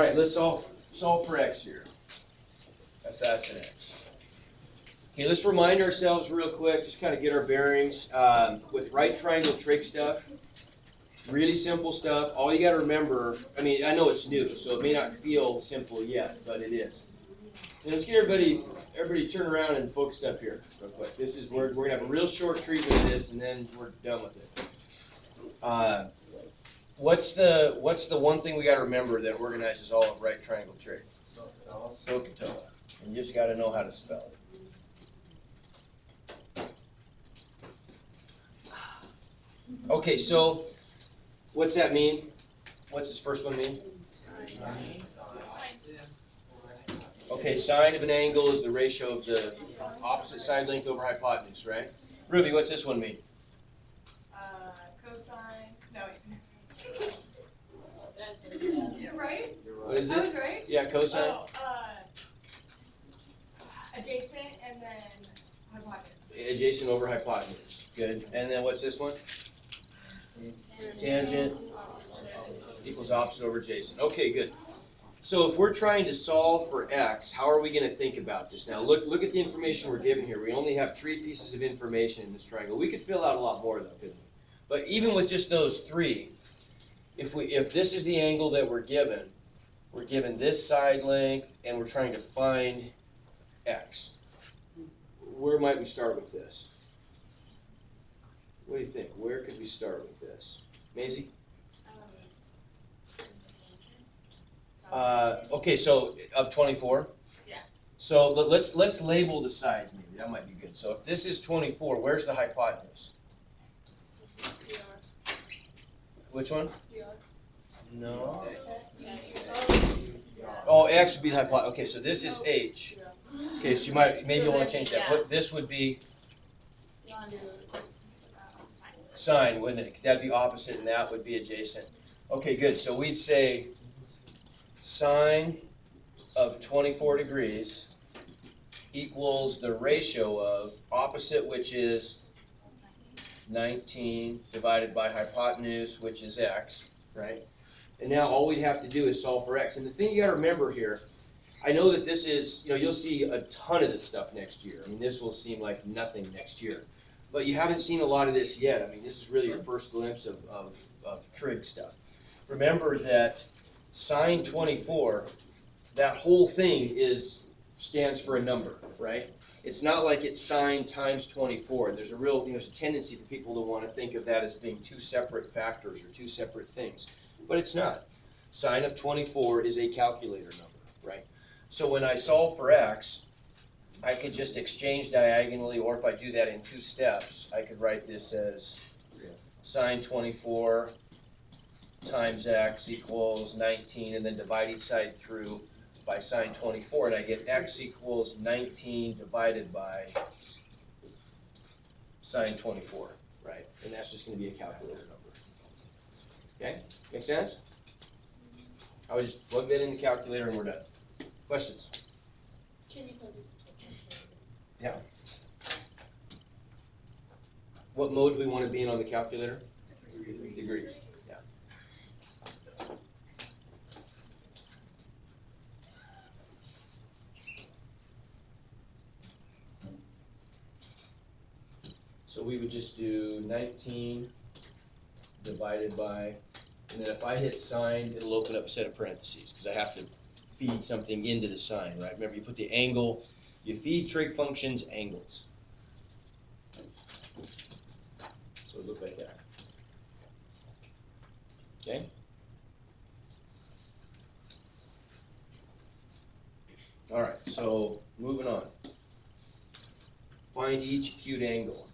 right, let's solve for x here. That's an x. Okay, let's remind ourselves real quick, just kind of get our bearings. With right triangle trig stuff, really simple stuff. All you got to remember, I mean, I know it's new, so it may not feel simple yet, but it is. And let's get everybody turn around and focus up here real quick. This is we're gonna have a real short treatment of this, and then we're done with it. What's the one thing we got to remember that organizes all of right triangle trig? SOHCAHTOA. And you just got to know how to spell it. Okay, so what's that mean? What's this first one mean? Okay, sine of an angle is the ratio of the opposite side length over hypotenuse, right? Ruby, what's this one mean? Cosine. No. Right? What is it? I was right? Yeah, cosine. Oh, adjacent and then hypotenuse. Adjacent over hypotenuse. Good. And then what's this one? Tangent equals opposite over adjacent. Okay, good. So if we're trying to solve for x, how are we going to think about this? Now look at the information we're given here. We only have 3 pieces of information in this triangle. We could fill out a lot more though, couldn't we? But even with just those 3, if this is the angle that we're given this side length and we're trying to find x. Where might we start with this? What do you think? Where could we start with this? Maisie? Okay, so of 24? Yeah. So let's label the sides maybe. That might be good. So if this is 24, where's the hypotenuse? Which one? No. Oh, x would be the hypotenuse. Okay, so this is h. Okay, so maybe you'll want to change that. But this would be sine, wouldn't it? That'd be opposite, and that would be adjacent. Okay, good. So we'd say sine of 24 degrees equals the ratio of opposite, which is 19, divided by hypotenuse, which is x, right? And now all we have to do is solve for x. And the thing you got to remember here, I know that this is, you'll see a ton of this stuff next year. I mean, this will seem like nothing next year. But you haven't seen a lot of this yet. I mean, this is really your first glimpse of trig stuff. Remember that sine 24, that whole thing stands for a number, right? It's not like it's sine times 24. There's a tendency for people to want to think of that as being 2 separate factors or 2 separate things. But it's not. Sine of 24 is a calculator number, right? So when I solve for x, I could just exchange diagonally, or if I do that in 2 steps, I could write this as sine 24 times x equals 19, and then divide each side through by sine 24, and I get x equals 19 divided by sine 24, right? And that's just going to be a calculator number. Okay? Make sense? I would just plug that in the calculator and we're done. Questions? Can you plug it? Yeah. What mode do we want to be in on the calculator? Degrees. Yeah. So we would just do 19 divided by, and then if I hit sine, it'll open up a set of parentheses because I have to feed something into the sign, right? Remember, you put the angle, you feed trig functions angles. So it look like that. Okay? All right, so moving on. Find each acute angle.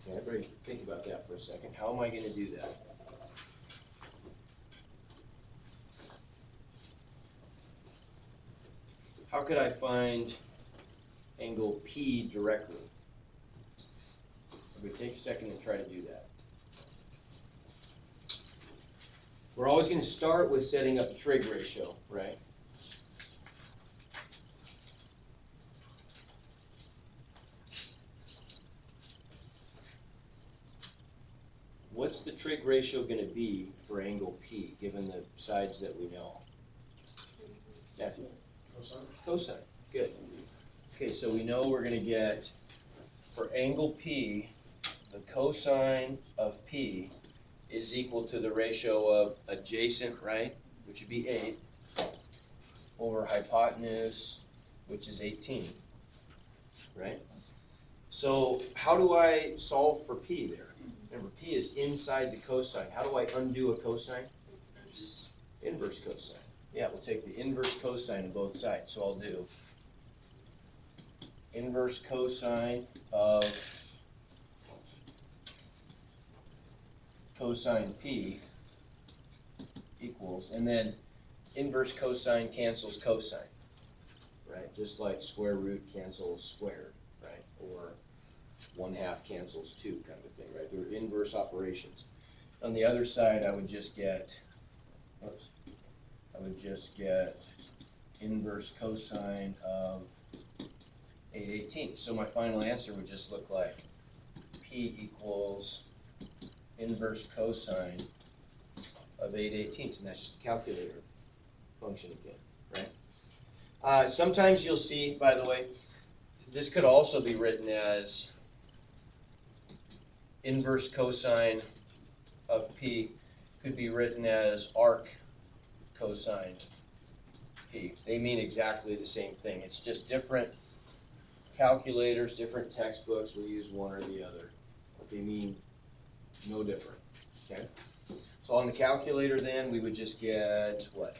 Okay, everybody think about that for a second. How am I going to do that? How could I find angle P directly? I'm going to take a second and try to do that. We're always going to start with setting up the trig ratio, right? what's the trig ratio gonna be for angle P, given the sides that we know? Matthew? Cosine? Cosine, good. Okay, so we know we're gonna get, for angle P, the cosine of P is equal to the ratio of adjacent, right, which would be 8, over hypotenuse, which is 18, right? So how do I solve for P there? Remember, P is inside the cosine. How do I undo a cosine? Inverse cosine. Yeah, we'll take the inverse cosine of both sides. So I'll do inverse cosine of cosine P equals, and then inverse cosine cancels cosine, right? Just like square root cancels squared, right? Or 1/2 cancels 2 kind of thing, right? They're inverse operations. On the other side, I would just get, inverse cosine of 8/18. So my final answer would just look like P equals inverse cosine of 8/18, and that's just a calculator function again, right? Sometimes you'll see, by the way, this could also be written as inverse cosine of P could be written as arc cosine P. They mean exactly the same thing. It's just different calculators, different textbooks will use one or the other, but they mean no different, okay? So on the calculator then, we would just get what?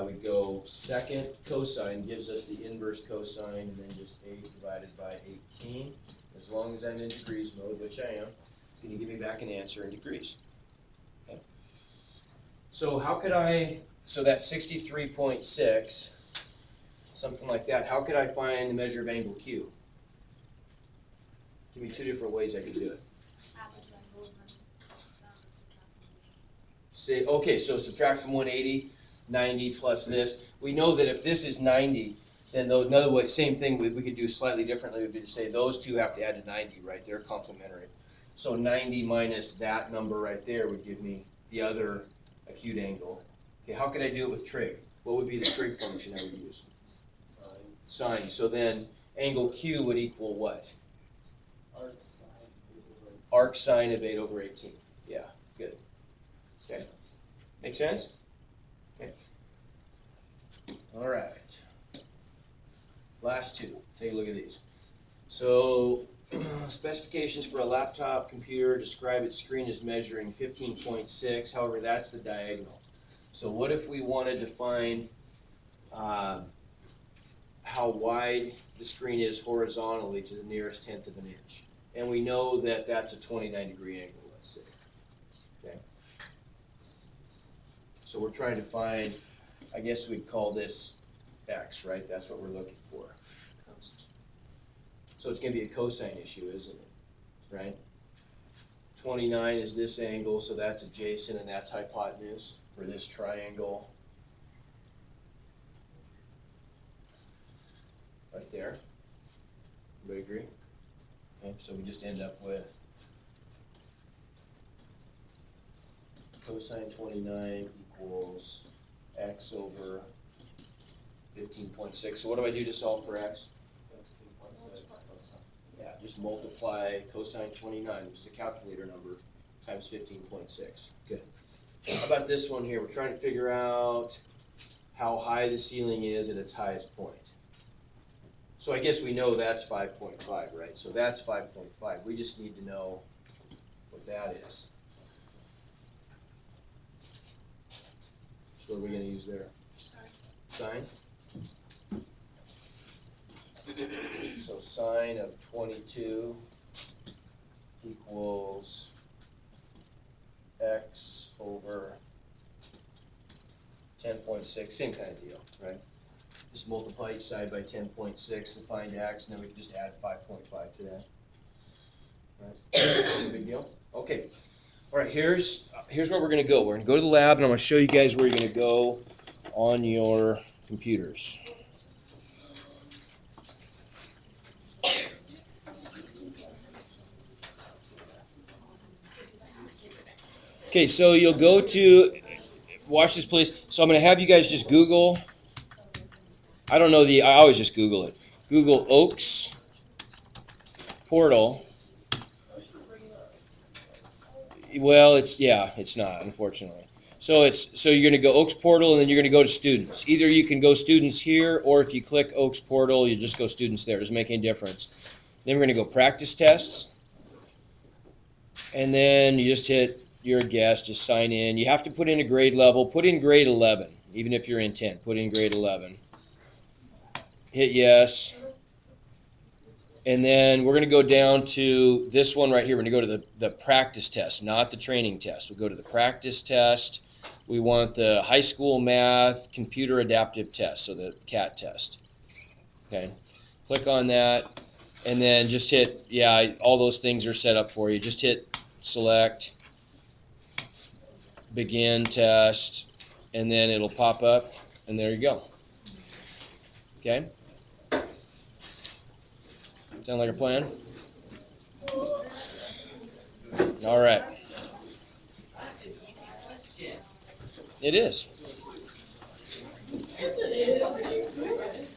We'd go second cosine gives us the inverse cosine, and then just 8 divided by 18. As long as I'm in degrees mode, which I am, it's going to give me back an answer in degrees. Okay. So how could I, so that's 63.6, something like that. How could I find the measure of angle Q? Give me 2 different ways I could do it. Say, okay, so subtract from 180. 90 plus this. We know that if this is 90, then another way, same thing we could do slightly differently would be to say those two have to add to 90, right? They're complementary. So 90 minus that number right there would give me the other acute angle. Okay, how could I do it with trig? What would be the trig function I would use? Sine. So then angle Q would equal what? Arc sine of 8/18. Yeah, good. Okay, make sense? Okay. All right. Last two. Take a look at these. So, specifications for a laptop computer describe its screen as measuring 15.6. However, that's the diagonal. So, what if we wanted to find how wide the screen is horizontally to the nearest 1/10 of an inch? And we know that that's a 29-degree angle, let's say. Okay. So we're trying to find, I guess we'd call this x, right? That's what we're looking for. So it's going to be a cosine issue, isn't it? Right? 29 is this angle, so that's adjacent, and that's hypotenuse for this triangle. Right there. Everybody agree? Okay, so we just end up with cosine 29 equals x over 15.6. So what do I do to solve for x? 15.6. Yeah, just multiply cosine 29, which is a calculator number, times 15.6. Good. How about this one here? We're trying to figure out how high the ceiling is at its highest point. So I guess we know that's 5.5, right? So that's 5.5. We just need to know what that is. So what are we going to use there? Sine? So sine of 22 equals x over 10.6, same kind of deal, right? Just multiply each side by 10.6 to find x, and then we can just add 5.5 to that. Right? No big deal? Okay. All right, here's where we're going to go. We're going to go to the lab, and I'm going to show you guys where you're going to go on your computers. Okay, so you'll go to, watch this please. So I'm going to have you guys just Google, I don't know I always just Google it. Google Oaks portal. Well, it's not, unfortunately. So you're going to go Oaks portal and then you're going to go to students. Either you can go students here, or if you click Oaks portal, you just go students there. It doesn't make any difference. Then we're going to go practice tests. And then you just hit your guess, just sign in. You have to put in a grade level. Put in grade 11, even if you're in 10. Put in grade 11. Hit yes. And then we're going to go down to this one right here. We're going to go to the practice test, not the training test. We'll go to the practice test. We want the high school math computer adaptive test, so the CAT test. Okay. Click on that. And then just hit, all those things are set up for you. Just hit select, begin test, and then it'll pop up, and there you go. Okay? Sound like a plan? All right. That's an easy question. It is. Yes, it is.